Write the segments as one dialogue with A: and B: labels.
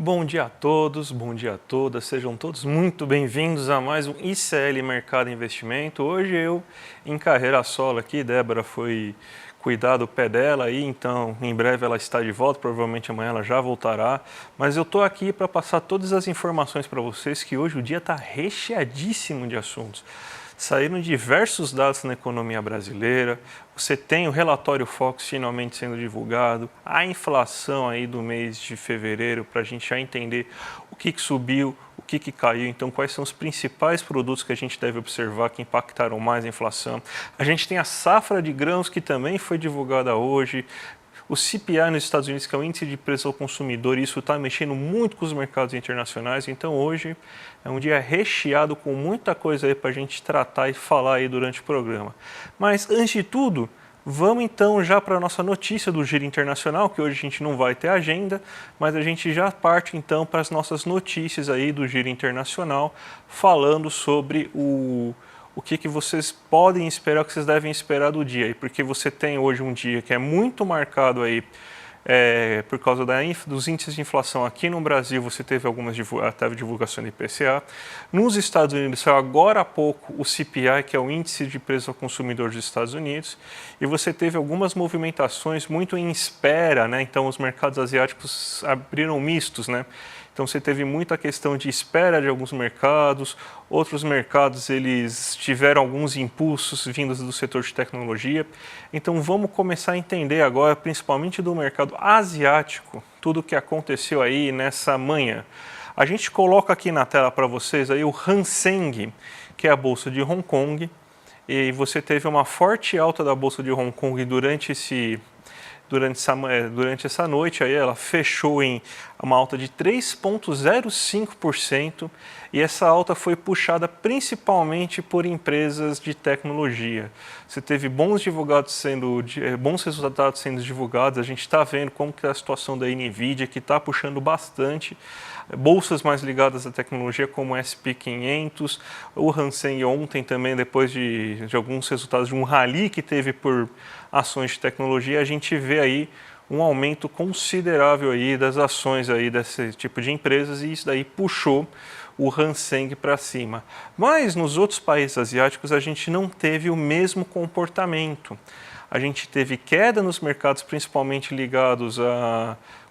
A: Bom dia a todos, bom dia a todas, sejam todos muito bem-vindos a mais um ICL Mercado Investimento. Hoje eu em carreira solo aqui, Débora foi cuidar do pé dela aí, então em breve ela está de volta, provavelmente amanhã ela já voltará. Mas eu estou aqui para passar todas as informações para vocês que hoje o dia está recheadíssimo de assuntos. Saíram diversos dados na economia brasileira, você tem o relatório Focus finalmente sendo divulgado, a inflação aí do mês de fevereiro, para a gente já entender o que subiu, o que caiu, então quais são os principais produtos que a gente deve observar que impactaram mais a inflação. A gente tem a safra de grãos que também foi divulgada hoje, o CPI nos Estados Unidos, que é o índice de preço ao consumidor, isso está mexendo muito com os mercados internacionais, então hoje é um dia recheado com muita coisa aí para a gente tratar e falar aí durante o programa. Mas antes de tudo, vamos então já para a nossa notícia do Giro Internacional, que hoje a gente não vai ter agenda, mas a gente já parte então para as nossas notícias aí do Giro Internacional, falando sobre o que vocês podem esperar, o que vocês devem esperar do dia. Porque você tem hoje um dia que é muito marcado aí por causa dos índices de inflação aqui no Brasil, você teve teve divulgação do IPCA. Nos Estados Unidos, saiu agora há pouco o CPI, que é o índice de preço ao consumidor dos Estados Unidos, e você teve algumas movimentações muito em espera, né? Então os mercados asiáticos abriram mistos, né? Então você teve muita questão de espera de alguns mercados, outros mercados eles tiveram alguns impulsos vindos do setor de tecnologia. Então vamos começar a entender agora, principalmente do mercado asiático, tudo o que aconteceu aí nessa manhã. A gente coloca aqui na tela para vocês aí o Hang Seng, que é a bolsa de Hong Kong, e você teve uma forte alta da bolsa de Hong Kong durante essa noite, aí ela fechou em uma alta de 3,05% e essa alta foi puxada principalmente por empresas de tecnologia. Você teve bons resultados sendo divulgados, a gente está vendo como que é a situação da NVIDIA, que está puxando bastante. Bolsas mais ligadas à tecnologia como o SP500, o Hang Seng ontem também, depois de alguns resultados de um rally que teve por ações de tecnologia, a gente vê aí um aumento considerável aí das ações aí desse tipo de empresas e isso daí puxou o Hang Seng para cima. Mas nos outros países asiáticos a gente não teve o mesmo comportamento. A gente teve queda nos mercados, principalmente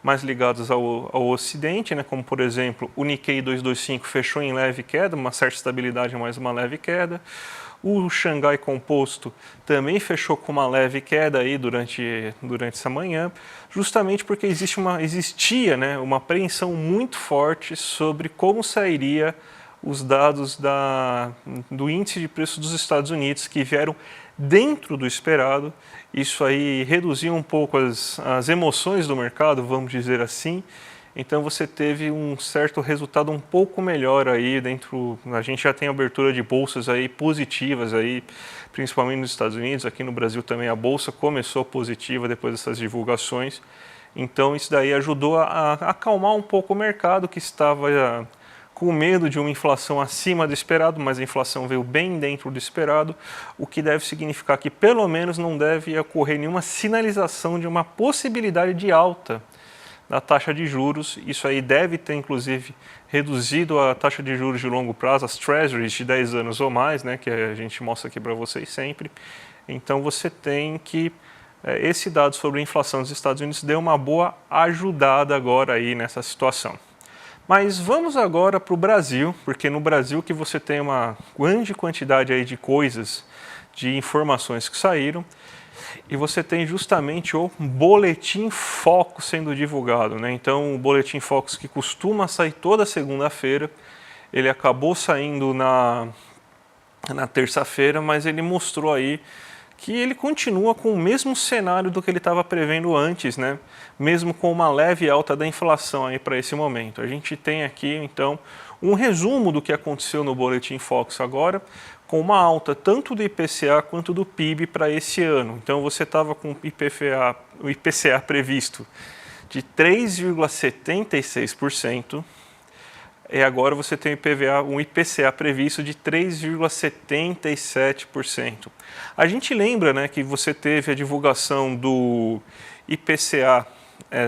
A: mais ligados ao Ocidente, né? Como por exemplo o Nikkei 225 fechou em leve queda, uma certa estabilidade, mas uma leve queda. O Xangai Composto também fechou com uma leve queda aí durante essa manhã, justamente porque existia, né, uma apreensão muito forte sobre como sairia os dados do índice de preço dos Estados Unidos, que vieram dentro do esperado. Isso aí reduziu um pouco as emoções do mercado, vamos dizer assim. Então você teve um certo resultado um pouco melhor aí a gente já tem abertura de bolsas aí positivas aí, principalmente nos Estados Unidos, aqui no Brasil também a bolsa começou positiva depois dessas divulgações. Então isso daí ajudou a acalmar um pouco o mercado, que estava com medo de uma inflação acima do esperado, mas a inflação veio bem dentro do esperado, o que deve significar que pelo menos não deve ocorrer nenhuma sinalização de uma possibilidade de alta da taxa de juros. Isso aí deve ter, inclusive, reduzido a taxa de juros de longo prazo, as treasuries de 10 anos ou mais, né, que a gente mostra aqui para vocês sempre. Então você tem que esse dado sobre a inflação dos Estados Unidos deu uma boa ajudada agora aí nessa situação. Mas vamos agora para o Brasil, porque no Brasil que você tem uma grande quantidade aí de coisas, de informações que saíram, e você tem justamente o Boletim Focus sendo divulgado, né? Então, o Boletim Focus, que costuma sair toda segunda-feira, ele acabou saindo na terça-feira, mas ele mostrou aí que ele continua com o mesmo cenário do que ele estava prevendo antes, né? Mesmo com uma leve alta da inflação aí para esse momento. A gente tem aqui, então, um resumo do que aconteceu no Boletim Focus agora, com uma alta tanto do IPCA quanto do PIB para esse ano. Então você estava com o IPCA previsto de 3,76%, e agora você tem um IPCA previsto de 3,77%. A gente lembra, né, que você teve a divulgação do IPCA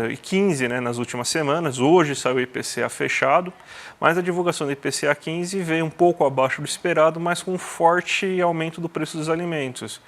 A: e 15, né, nas últimas semanas. Hoje saiu o IPCA fechado, mas a divulgação do IPCA 15 veio um pouco abaixo do esperado, mas com um forte aumento do preço dos alimentos.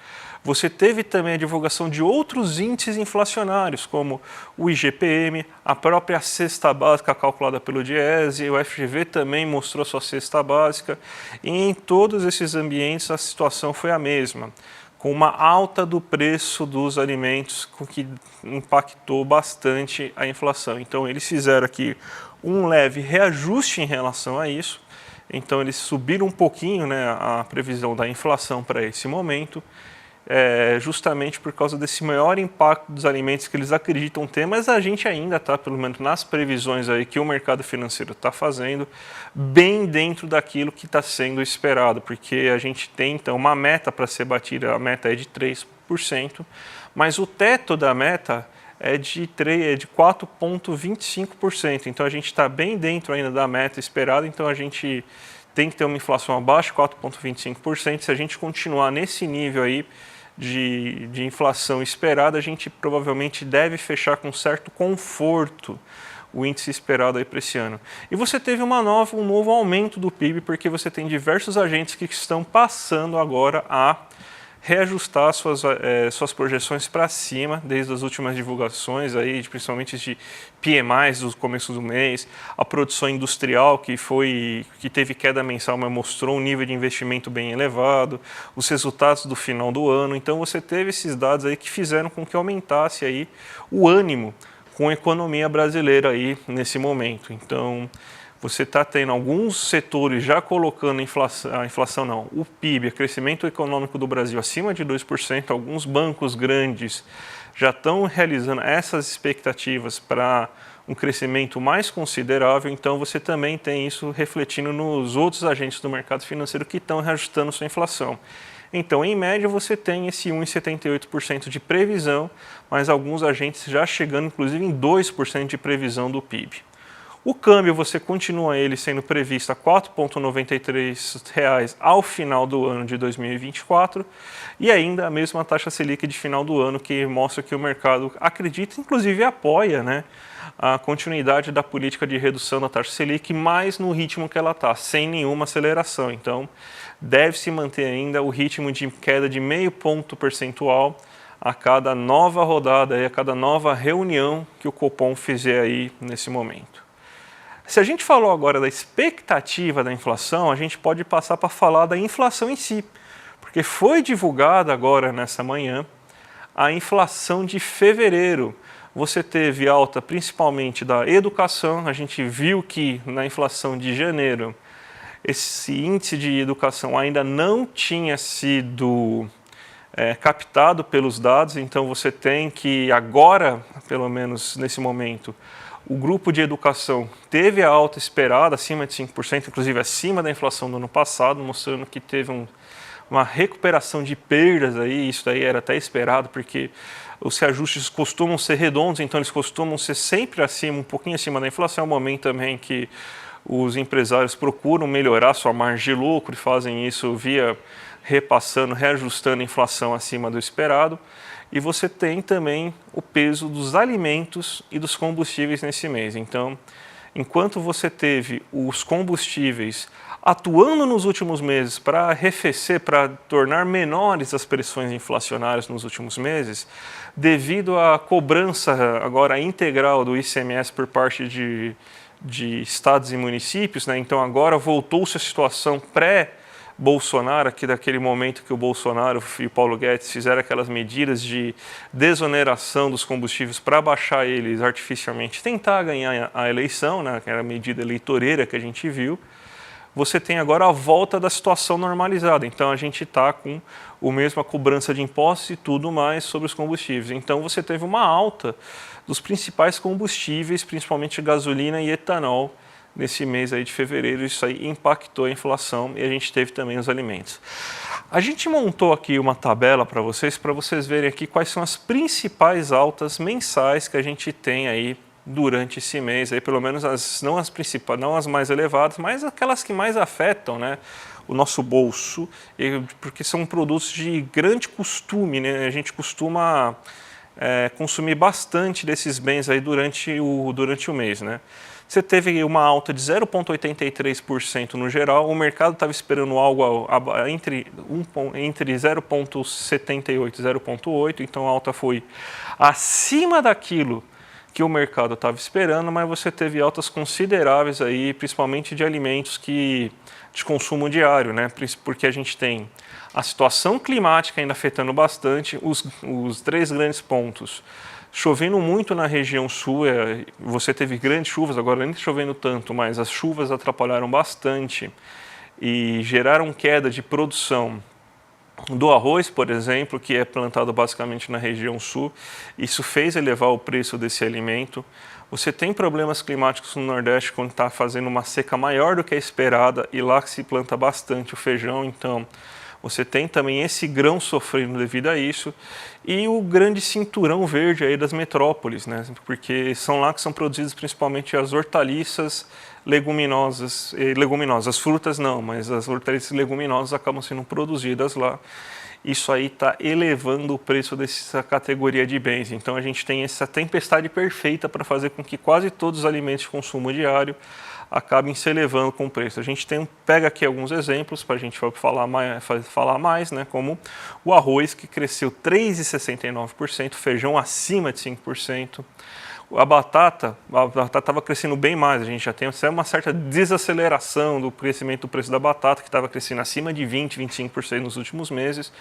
A: Você teve também a divulgação de outros índices inflacionários, como o IGPM, a própria cesta básica calculada pelo Diese, o FGV também mostrou sua cesta básica, e em todos esses ambientes a situação foi a mesma, com uma alta do preço dos alimentos, com que impactou bastante a inflação. Então eles fizeram aqui um leve reajuste em relação a isso, então eles subiram um pouquinho, né, a previsão da inflação para esse momento, justamente por causa desse maior impacto dos alimentos que eles acreditam ter, mas a gente ainda está, pelo menos nas previsões aí que o mercado financeiro está fazendo, bem dentro daquilo que está sendo esperado, porque a gente tem então uma meta para ser batida, a meta é de 3%, mas o teto da meta é de 4,25%, então a gente está bem dentro ainda da meta esperada, então a gente tem que ter uma inflação abaixo de 4,25%, se a gente continuar nesse nível aí, de inflação esperada, a gente provavelmente deve fechar com certo conforto o índice esperado aí para esse ano. E você teve um novo aumento do PIB, porque você tem diversos agentes que estão passando agora a reajustar suas projeções para cima, desde as últimas divulgações, aí, principalmente de PMIs do começo do mês, a produção industrial que teve queda mensal, mas mostrou um nível de investimento bem elevado, os resultados do final do ano. Então você teve esses dados aí que fizeram com que aumentasse aí o ânimo com a economia brasileira aí nesse momento. Então você está tendo alguns setores já colocando o PIB, o crescimento econômico do Brasil acima de 2%, alguns bancos grandes já estão realizando essas expectativas para um crescimento mais considerável, então você também tem isso refletindo nos outros agentes do mercado financeiro que estão reajustando sua inflação. Então, em média, você tem esse 1,78% de previsão, mas alguns agentes já chegando inclusive em 2% de previsão do PIB. O câmbio, você continua ele sendo previsto a R$ 4,93 ao final do ano de 2024 e ainda a mesma taxa Selic de final do ano, que mostra que o mercado acredita, inclusive apoia, né, a continuidade da política de redução da taxa Selic, mas no ritmo que ela está, sem nenhuma aceleração. Então, deve-se manter ainda o ritmo de queda de 0,5 ponto percentual a cada nova rodada, a cada nova reunião que o Copom fizer aí nesse momento. Se a gente falou agora da expectativa da inflação, a gente pode passar para falar da inflação em si, porque foi divulgada agora nessa manhã a inflação de fevereiro. Você teve alta principalmente da educação, a gente viu que na inflação de janeiro esse índice de educação ainda não tinha sido captado pelos dados, então você tem que agora, pelo menos nesse momento, o grupo de educação teve a alta esperada, acima de 5%, inclusive acima da inflação do ano passado, mostrando que teve uma recuperação de perdas aí, isso daí era até esperado, porque os reajustes costumam ser redondos, então eles costumam ser sempre acima, um pouquinho acima da inflação. É um momento também que os empresários procuram melhorar sua margem de lucro e fazem isso via reajustando a inflação acima do esperado. E você tem também o peso dos alimentos e dos combustíveis nesse mês. Então, enquanto você teve os combustíveis atuando nos últimos meses para arrefecer, para tornar menores as pressões inflacionárias nos últimos meses, devido à cobrança agora integral do ICMS por parte de estados e municípios, né? Então agora voltou-se a situação pré-Bolsonaro, aqui daquele momento que o Bolsonaro e o Paulo Guedes fizeram aquelas medidas de desoneração dos combustíveis para baixar eles artificialmente, tentar ganhar a eleição, né? Que era a medida eleitoreira que a gente viu. Você tem agora a volta da situação normalizada. Então, a gente está com a mesma cobrança de impostos e tudo mais sobre os combustíveis. Então, você teve uma alta dos principais combustíveis, principalmente gasolina e etanol, nesse mês aí de fevereiro. Isso aí impactou a inflação e a gente teve também os alimentos. A gente montou aqui uma tabela para vocês verem aqui quais são as principais altas mensais que a gente tem aí durante esse mês, aí pelo menos não as principais, não as mais elevadas, mas aquelas que mais afetam, né, o nosso bolso, porque são produtos de grande costume, né? A gente costuma consumir bastante desses bens aí durante o mês, né? Você teve uma alta de 0,83% no geral, o mercado estava esperando algo entre 0,78 e 0,8, então a alta foi acima daquilo que o mercado estava esperando, mas você teve altas consideráveis aí, principalmente de alimentos de consumo diário, né? Porque a gente tem a situação climática ainda afetando bastante os três grandes pontos. Chovendo muito na região sul, você teve grandes chuvas, agora nem chovendo tanto, mas as chuvas atrapalharam bastante e geraram queda de produção do arroz, por exemplo, que é plantado basicamente na região sul. Isso fez elevar o preço desse alimento. Você tem problemas climáticos no Nordeste quando está fazendo uma seca maior do que a esperada e lá que se planta bastante o feijão, então você tem também esse grão sofrendo devido a isso e o grande cinturão verde aí das metrópoles, né? Porque são lá que são produzidas principalmente as hortaliças leguminosas, as frutas não, mas as hortaliças leguminosas acabam sendo produzidas lá. Isso aí está elevando o preço dessa categoria de bens. Então a gente tem essa tempestade perfeita para fazer com que quase todos os alimentos de consumo diário acabem se elevando com o preço. A gente pega aqui alguns exemplos para a gente falar mais, né, como o arroz, que cresceu 3,69%, feijão acima de 5%. A batata estava crescendo bem mais, a gente já tem uma certa desaceleração do crescimento do preço da batata, que estava crescendo acima de 20%, 25% nos últimos meses,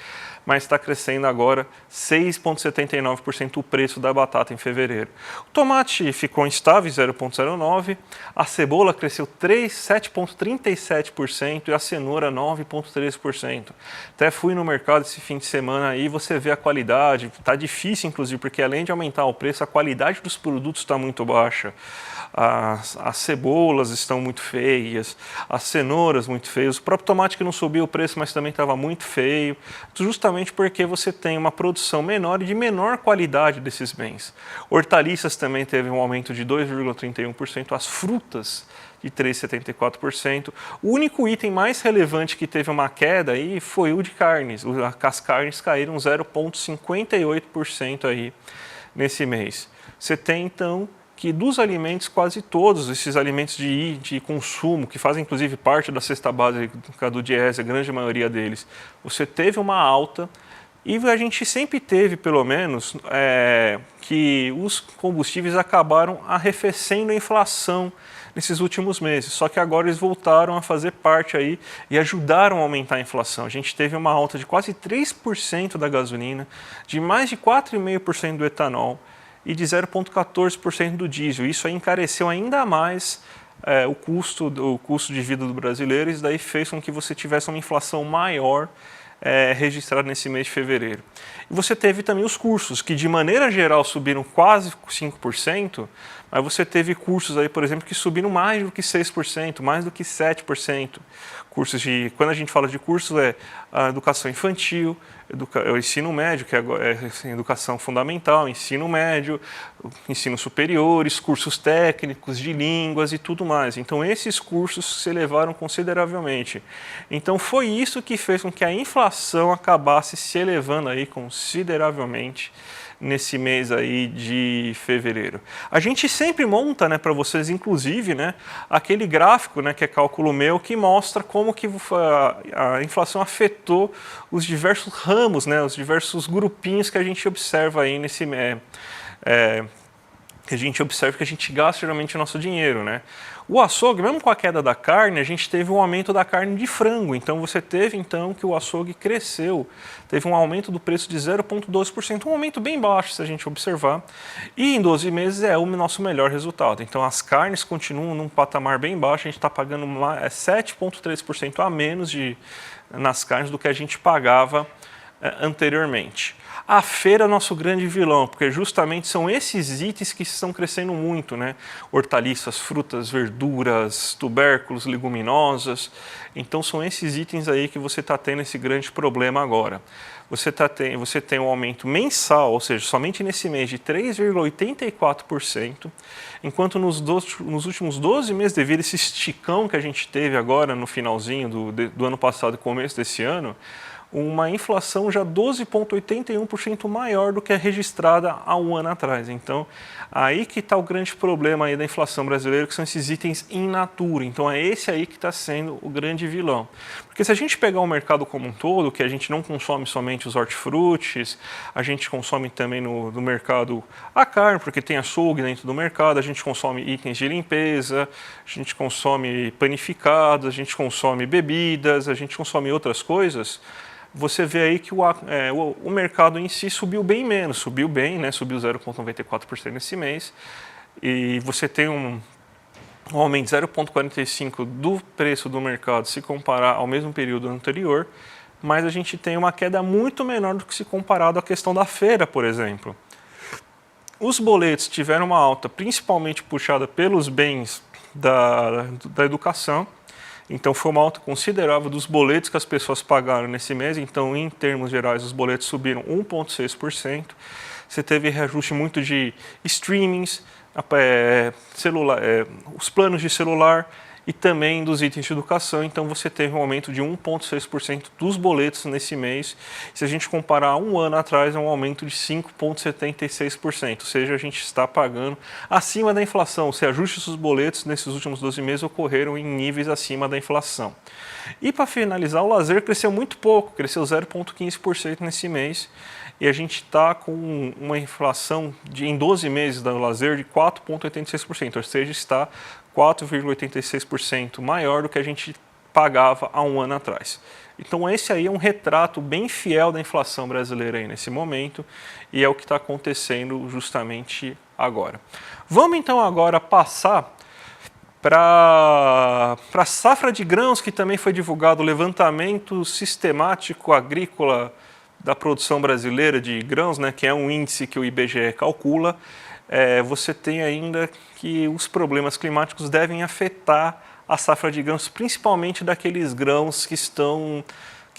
A: mas está crescendo agora 6,79% o preço da batata em fevereiro. O tomate ficou instável, 0,09%, a cebola cresceu 7,37% e a cenoura 9,13%. Até fui no mercado esse fim de semana e você vê a qualidade, está difícil inclusive, porque além de aumentar o preço, a qualidade dos produtos está muito baixa, as cebolas estão muito feias, as cenouras muito feias, o próprio tomate que não subiu o preço, mas também estava muito feio, justamente porque você tem uma produção menor e de menor qualidade desses bens. Hortaliças também teve um aumento de 2,31%, as frutas de 3,74%. O único item mais relevante que teve uma queda aí foi o de carnes. As carnes caíram 0,58% aí nesse mês. Você tem, então, que dos alimentos, quase todos esses alimentos de consumo, que fazem inclusive parte da cesta básica do Diese, a grande maioria deles, você teve uma alta e a gente sempre teve, pelo menos, que os combustíveis acabaram arrefecendo a inflação nesses últimos meses, só que agora eles voltaram a fazer parte aí e ajudaram a aumentar a inflação. A gente teve uma alta de quase 3% da gasolina, de mais de 4,5% do etanol, e de 0,14% do diesel. Isso aí encareceu ainda mais o custo de vida do brasileiro, e isso daí fez com que você tivesse uma inflação maior registrada nesse mês de fevereiro. E você teve também os cursos, que de maneira geral subiram quase 5%, mas você teve cursos aí, por exemplo, que subiram mais do que 6%, mais do que 7%. Quando a gente fala de cursos, a educação infantil, o ensino médio, que é educação fundamental, ensino médio, ensino superiores, cursos técnicos de línguas e tudo mais. Então esses cursos se elevaram consideravelmente. Então foi isso que fez com que a inflação acabasse se elevando aí consideravelmente nesse mês aí de fevereiro. A gente sempre monta, né, para vocês, inclusive, né, aquele gráfico, né, que é cálculo meu, que mostra como que a inflação afetou os diversos ramos, né, os diversos grupinhos que a gente observa aí nesse que a gente observa que a gente gasta geralmente o nosso dinheiro, né? O açougue, mesmo com a queda da carne, a gente teve um aumento da carne de frango. Então você teve então que o açougue cresceu, teve um aumento do preço de 0,12%, um aumento bem baixo se a gente observar. E em 12 meses é o nosso melhor resultado. Então as carnes continuam num patamar bem baixo, a gente está pagando 7,3% a menos nas carnes do que a gente pagava anteriormente. A feira é nosso grande vilão, porque justamente são esses itens que estão crescendo muito, né? Hortaliças, frutas, verduras, tubérculos, leguminosas. Então são esses itens aí que você está tendo esse grande problema agora. Você tem um aumento mensal, ou seja, somente nesse mês de 3,84%, enquanto nos últimos 12 meses, devido a esse esticão que a gente teve agora no finalzinho do ano passado e começo desse ano, uma inflação já 12,81% maior do que a registrada há um ano atrás. Então, aí que está o grande problema aí da inflação brasileira, que são esses itens in natura. Então, é esse aí que está sendo o grande vilão. Porque se a gente pegar o mercado como um todo, que a gente não consome somente os hortifrutis, a gente consome também no mercado a carne, porque tem açougue dentro do mercado, a gente consome itens de limpeza, a gente consome panificados, a gente consome bebidas, a gente consome outras coisas. Você vê aí que o mercado em si subiu bem menos, subiu bem, né? Subiu 0,94% nesse mês, e você tem um aumento de 0,45% do preço do mercado se comparar ao mesmo período anterior, mas a gente tem uma queda muito menor do que se comparado à questão da feira, por exemplo. Os boletos tiveram uma alta principalmente puxada pelos bens da educação. Então, foi uma alta considerável dos boletos que as pessoas pagaram nesse mês. Então, em termos gerais, os boletos subiram 1,6%. Você teve reajuste muito de streamings, os planos de celular e também dos itens de educação. Então, você teve um aumento de 1,6% dos boletos nesse mês. Se a gente comparar um ano atrás, é um aumento de 5,76%. Ou seja, a gente está pagando acima da inflação. Os reajustes dos boletos nesses últimos 12 meses ocorreram em níveis acima da inflação. E para finalizar, o lazer cresceu muito pouco, cresceu 0,15% nesse mês. E a gente está com uma inflação em 12 meses do lazer de 4,86%, ou seja, está 4,86% maior do que a gente pagava há um ano atrás. Então esse aí é um retrato bem fiel da inflação brasileira aí nesse momento, e é o que está acontecendo justamente agora. Vamos então agora passar para a safra de grãos, que também foi divulgado o levantamento sistemático agrícola da produção brasileira de grãos, né, que é um índice que o IBGE calcula. Você tem ainda que os problemas climáticos devem afetar a safra de grãos, principalmente daqueles grãos que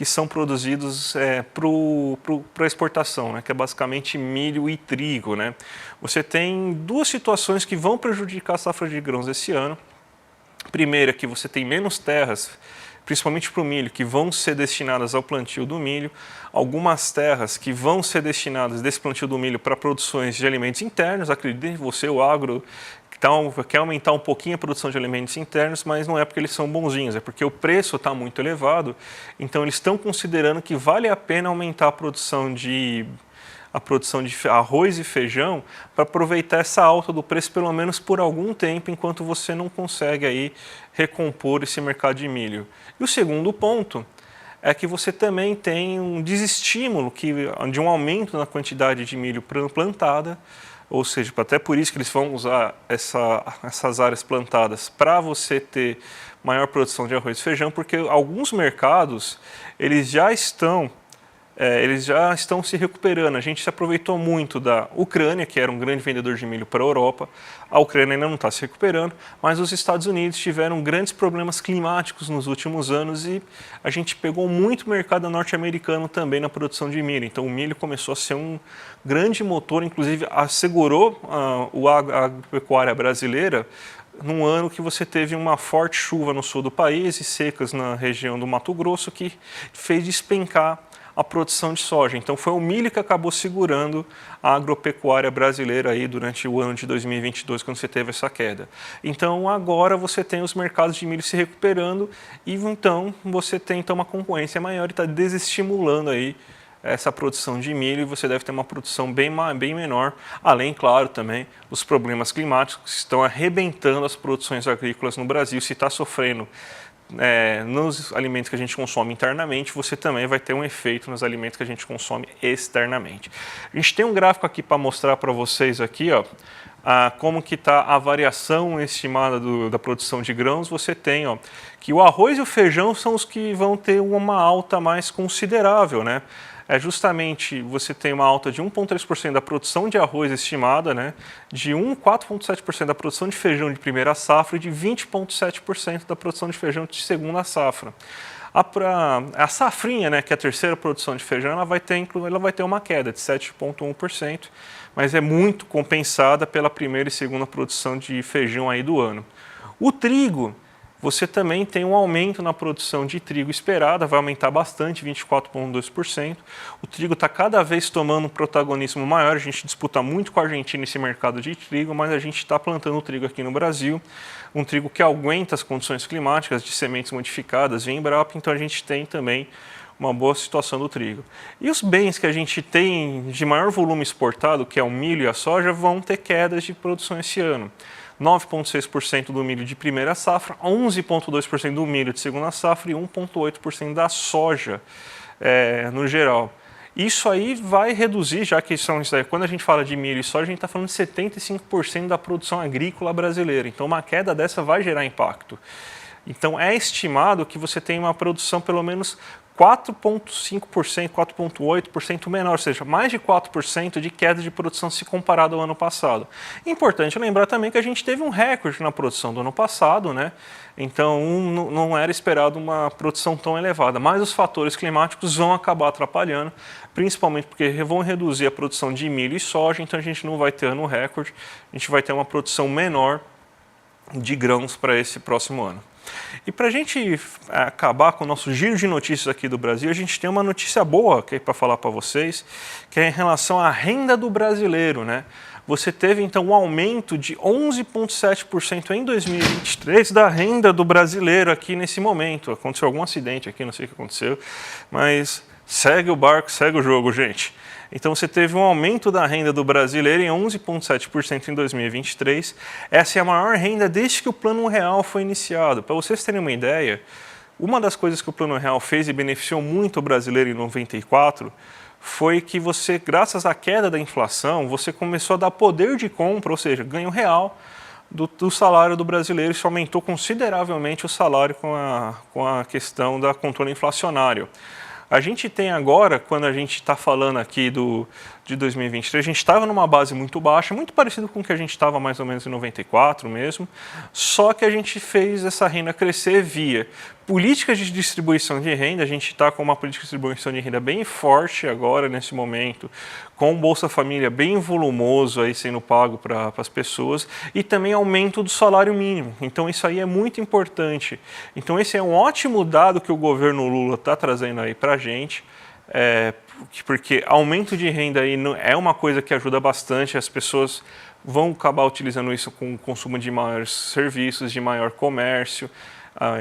A: são produzidos para exportação, né, que é basicamente milho e trigo, né. Você tem duas situações que vão prejudicar a safra de grãos esse ano. Primeira, que você tem menos terras, principalmente para o milho, que vão ser destinadas ao plantio do milho, algumas terras que vão ser destinadas desse plantio do milho para produções de alimentos internos. Acredite você, o agro quer aumentar um pouquinho a produção de alimentos internos, mas não é porque eles são bonzinhos, é porque o preço está muito elevado, então eles estão considerando que vale a pena aumentar a produção de arroz e feijão para aproveitar essa alta do preço pelo menos por algum tempo, enquanto você não consegue aí recompor esse mercado de milho. E o segundo ponto é que você também tem um desestímulo de um aumento na quantidade de milho plantada, ou seja, até por isso que eles vão usar essas áreas plantadas para você ter maior produção de arroz e feijão, porque alguns mercados eles já estão se recuperando. A gente se aproveitou muito da Ucrânia, que era um grande vendedor de milho para a Europa. A Ucrânia ainda não está se recuperando, mas os Estados Unidos tiveram grandes problemas climáticos nos últimos anos e a gente pegou muito mercado norte-americano também na produção de milho. Então o milho começou a ser um grande motor, inclusive assegurou a agropecuária brasileira num ano que você teve uma forte chuva no sul do país e secas na região do Mato Grosso, que fez despencar a produção de soja. Então foi o milho que acabou segurando a agropecuária brasileira aí durante o ano de 2022, quando você teve essa queda. Então agora você tem os mercados de milho se recuperando e então você tem uma concorrência maior e está desestimulando aí essa produção de milho, e você deve ter uma produção bem menor, além, claro, também dos problemas climáticos que estão arrebentando as produções agrícolas no Brasil. Se está sofrendo nos alimentos que a gente consome internamente, você também vai ter um efeito nos alimentos que a gente consome externamente. A gente tem um gráfico aqui para mostrar para vocês aqui, ó, como que está a variação estimada da produção de grãos. Você tem que o arroz e o feijão são os que vão ter uma alta mais considerável, né? Justamente você tem uma alta de 1,3% da produção de arroz estimada, né, de 4,7% da produção de feijão de primeira safra e de 20,7% da produção de feijão de segunda safra. A safrinha, né, que é a terceira produção de feijão, ela vai ter uma queda de 7,1%, mas é muito compensada pela primeira e segunda produção de feijão aí do ano. O trigo, você também tem um aumento na produção de trigo esperada, vai aumentar bastante, 24,2%. O trigo está cada vez tomando um protagonismo maior, a gente disputa muito com a Argentina esse mercado de trigo, mas a gente está plantando trigo aqui no Brasil, um trigo que aguenta as condições climáticas de sementes modificadas via Embrapa, então a gente tem também uma boa situação do trigo. E os bens que a gente tem de maior volume exportado, que é o milho e a soja, vão ter quedas de produção esse ano. 9,6% do milho de primeira safra, 11,2% do milho de segunda safra e 1,8% da soja no geral. Isso aí vai reduzir, já que quando a gente fala de milho e soja, a gente está falando de 75% da produção agrícola brasileira. Então, uma queda dessa vai gerar impacto. Então, é estimado que você tem uma produção pelo menos 4,5%, 4,8% menor, ou seja, mais de 4% de queda de produção se comparado ao ano passado. Importante lembrar também que a gente teve um recorde na produção do ano passado, né? Então não era esperado uma produção tão elevada, mas os fatores climáticos vão acabar atrapalhando, principalmente porque vão reduzir a produção de milho e soja, então a gente não vai ter ano recorde, a gente vai ter uma produção menor de grãos para esse próximo ano. E para a gente acabar com o nosso giro de notícias aqui do Brasil, a gente tem uma notícia boa para falar para vocês, que é em relação à renda do brasileiro, né? Você teve então um aumento de 11,7% em 2023 da renda do brasileiro aqui nesse momento. Aconteceu algum acidente aqui, não sei o que aconteceu, mas segue o barco, segue o jogo, gente. Então você teve um aumento da renda do brasileiro em 11,7% em 2023. Essa é a maior renda desde que o Plano Real foi iniciado. Para vocês terem uma ideia, uma das coisas que o Plano Real fez e beneficiou muito o brasileiro em 94 foi que você, graças à queda da inflação, você começou a dar poder de compra, ou seja, ganho real do salário do brasileiro. Isso aumentou consideravelmente o salário com a questão da controle inflacionário. A gente tem agora, quando a gente está falando aqui de 2023, a gente estava numa base muito baixa, muito parecido com o que a gente estava mais ou menos em 94 mesmo, só que a gente fez essa renda crescer via políticas de distribuição de renda. A gente está com uma política de distribuição de renda bem forte agora, nesse momento, com o Bolsa Família bem volumoso aí sendo pago para as pessoas e também aumento do salário mínimo. Então isso aí é muito importante. Então esse é um ótimo dado que o governo Lula está trazendo aí para a gente, porque aumento de renda aí é uma coisa que ajuda bastante, as pessoas vão acabar utilizando isso com o consumo de maiores serviços, de maior comércio.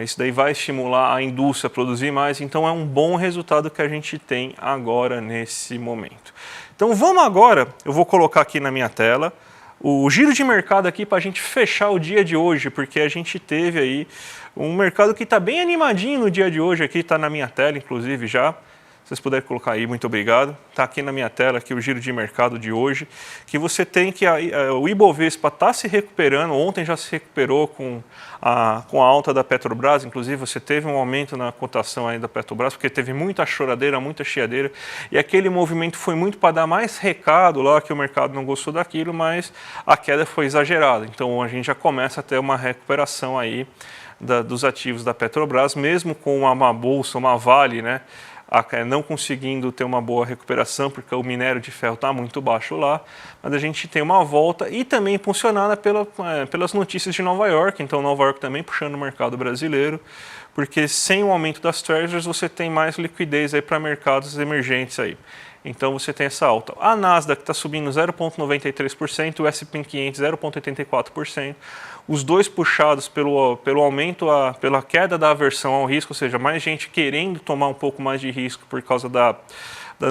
A: Isso daí vai estimular a indústria a produzir mais, então é um bom resultado que a gente tem agora nesse momento. Então vamos agora, eu vou colocar aqui na minha tela o giro de mercado aqui para a gente fechar o dia de hoje, porque a gente teve aí um mercado que está bem animadinho no dia de hoje, aqui está na minha tela inclusive já. Se vocês puderem colocar aí, muito obrigado. Está aqui na minha tela aqui o giro de mercado de hoje, que você tem que o Ibovespa está se recuperando, ontem já se recuperou com a alta da Petrobras, inclusive você teve um aumento na cotação aí da Petrobras, porque teve muita choradeira, muita chiadeira, e aquele movimento foi muito para dar mais recado lá, que o mercado não gostou daquilo, mas a queda foi exagerada. Então a gente já começa a ter uma recuperação aí dos ativos da Petrobras, mesmo com uma bolsa, uma Vale, né? Não conseguindo ter uma boa recuperação, porque o minério de ferro está muito baixo lá, mas a gente tem uma volta e também impulsionada pelas notícias de Nova York. Então Nova York também puxando o mercado brasileiro, porque sem o aumento das Treasuries você tem mais liquidez aí para mercados emergentes aí. Então você tem essa alta. A Nasdaq está subindo 0,93%, o S&P 500 0,84%. Os dois puxados pelo aumento, pela queda da aversão ao risco, ou seja, mais gente querendo tomar um pouco mais de risco por causa da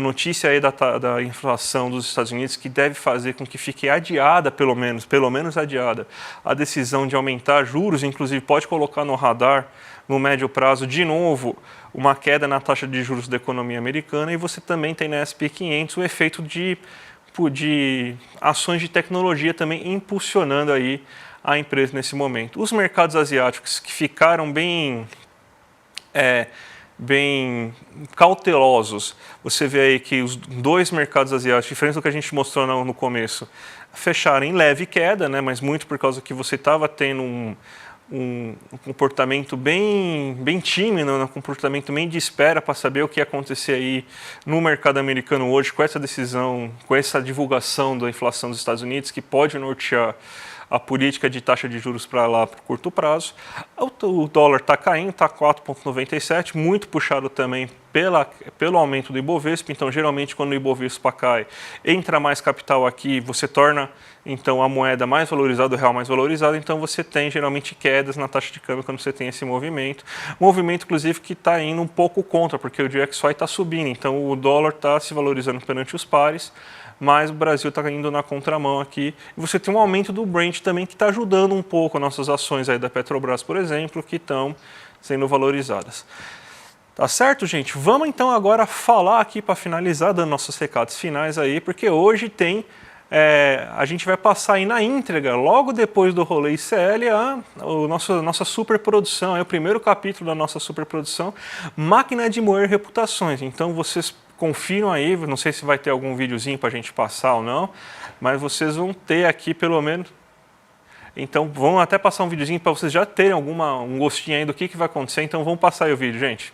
A: notícia aí da inflação dos Estados Unidos, que deve fazer com que fique adiada, pelo menos adiada, a decisão de aumentar juros. Inclusive pode colocar no radar, no médio prazo, de novo, uma queda na taxa de juros da economia americana. E você também tem na S&P 500 o efeito de ações de tecnologia também impulsionando aí a empresa nesse momento. Os mercados asiáticos que ficaram bem cautelosos, você vê aí que os dois mercados asiáticos, diferente do que a gente mostrou no começo, fecharam em leve queda, né, mas muito por causa que você estava tendo um comportamento bem tímido, um comportamento bem de espera para saber o que ia acontecer aí no mercado americano hoje com essa decisão, com essa divulgação da inflação dos Estados Unidos, que pode nortear a política de taxa de juros para lá para o curto prazo. O dólar está caindo, está 4,97, muito puxado também pelo aumento do Ibovespa. Então, geralmente, quando o Ibovespa cai, entra mais capital aqui, você torna então a moeda mais valorizada, o real mais valorizado, então você tem geralmente quedas na taxa de câmbio quando você tem esse movimento. Movimento, inclusive, que está indo um pouco contra, porque o DXY está subindo, então o dólar está se valorizando perante os pares, mas o Brasil está indo na contramão aqui. E você tem um aumento do Brent também que está ajudando um pouco nossas ações aí da Petrobras, por exemplo, que estão sendo valorizadas. Tá certo, gente? Vamos então agora falar aqui para finalizar, dando nossos recados finais aí, porque hoje tem... a gente vai passar aí na íntegra, logo depois do rolê ICL, nossa superprodução, o primeiro capítulo da nossa superprodução, Máquina de Moer Reputações. Então vocês confiram aí, não sei se vai ter algum videozinho para a gente passar ou não, mas vocês vão ter aqui pelo menos... Então vão até passar um videozinho para vocês já terem um gostinho aí do que vai acontecer, então vamos passar aí o vídeo, gente.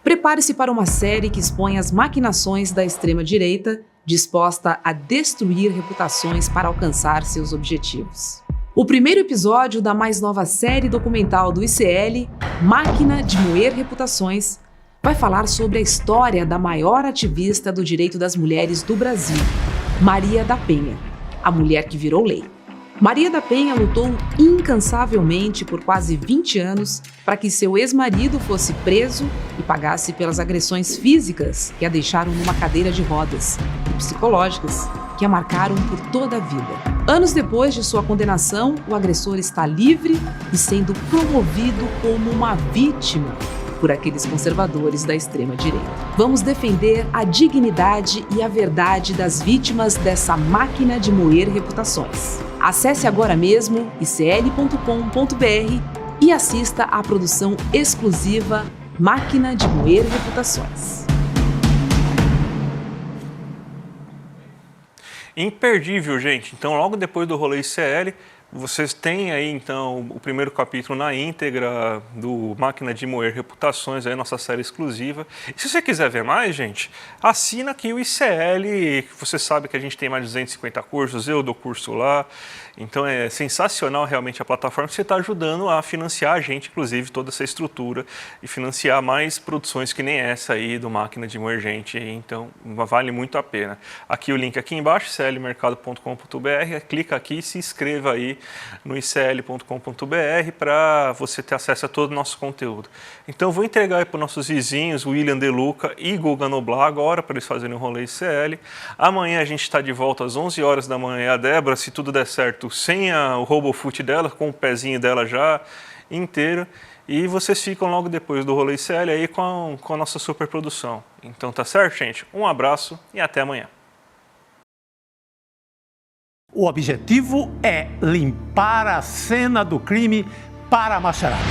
B: Prepare-se para uma série que expõe as maquinações da extrema-direita, disposta a destruir reputações para alcançar seus objetivos. O primeiro episódio da mais nova série documental do ICL, Máquina de Moer Reputações, vai falar sobre a história da maior ativista do direito das mulheres do Brasil, Maria da Penha, a mulher que virou lei. Maria da Penha lutou incansavelmente por quase 20 anos para que seu ex-marido fosse preso e pagasse pelas agressões físicas que a deixaram numa cadeira de rodas e psicológicas que a marcaram por toda a vida. Anos depois de sua condenação, o agressor está livre e sendo promovido como uma vítima por aqueles conservadores da extrema-direita. Vamos defender a dignidade e a verdade das vítimas dessa máquina de moer reputações. Acesse agora mesmo icl.com.br e assista à produção exclusiva Máquina de Moer Reputações.
A: Imperdível, gente. Então, logo depois do rolê ICL, vocês têm aí, então, o primeiro capítulo na íntegra do Máquina de Moer Reputações, aí, nossa série exclusiva. E se você quiser ver mais, gente, assina aqui o ICL, você sabe que a gente tem mais de 250 cursos, eu dou curso lá. Então é sensacional realmente a plataforma que você está ajudando a financiar a gente, inclusive, toda essa estrutura e financiar mais produções que nem essa aí do Máquina de Moer Gente. Então vale muito a pena. Aqui o link aqui embaixo, iclmercado.com.br, clica aqui e se inscreva aí no icl.com.br para você ter acesso a todo o nosso conteúdo. Então vou entregar aí para os nossos vizinhos, William De Luca e Guga Noblar agora, para eles fazerem o rolê ICL. Amanhã a gente está de volta às 11 horas da manhã. A Débora, se tudo der certo, sem o RoboFoot dela, com o pezinho dela já inteiro. E vocês ficam logo depois do rolê ICL aí com a nossa superprodução. Então tá certo, gente? Um abraço e até amanhã.
C: O objetivo é limpar a cena do crime para a macharada.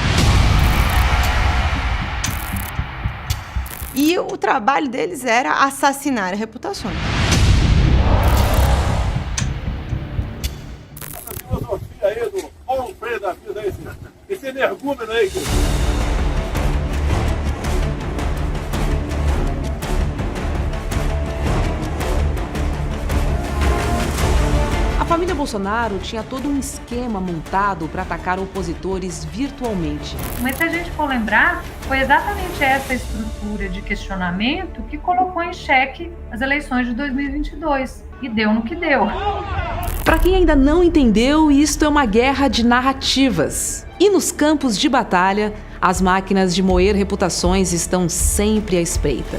D: E o trabalho deles era assassinar reputações.
E: Olha o freio da vida aí, esse energúmeno aí.
B: A família Bolsonaro tinha todo um esquema montado para atacar opositores virtualmente.
F: Mas se a gente for lembrar, foi exatamente essa estrutura de questionamento que colocou em xeque as eleições de 2022. E deu no que deu.
B: Para quem ainda não entendeu, isto é uma guerra de narrativas. E nos campos de batalha, as máquinas de moer reputações estão sempre à espreita.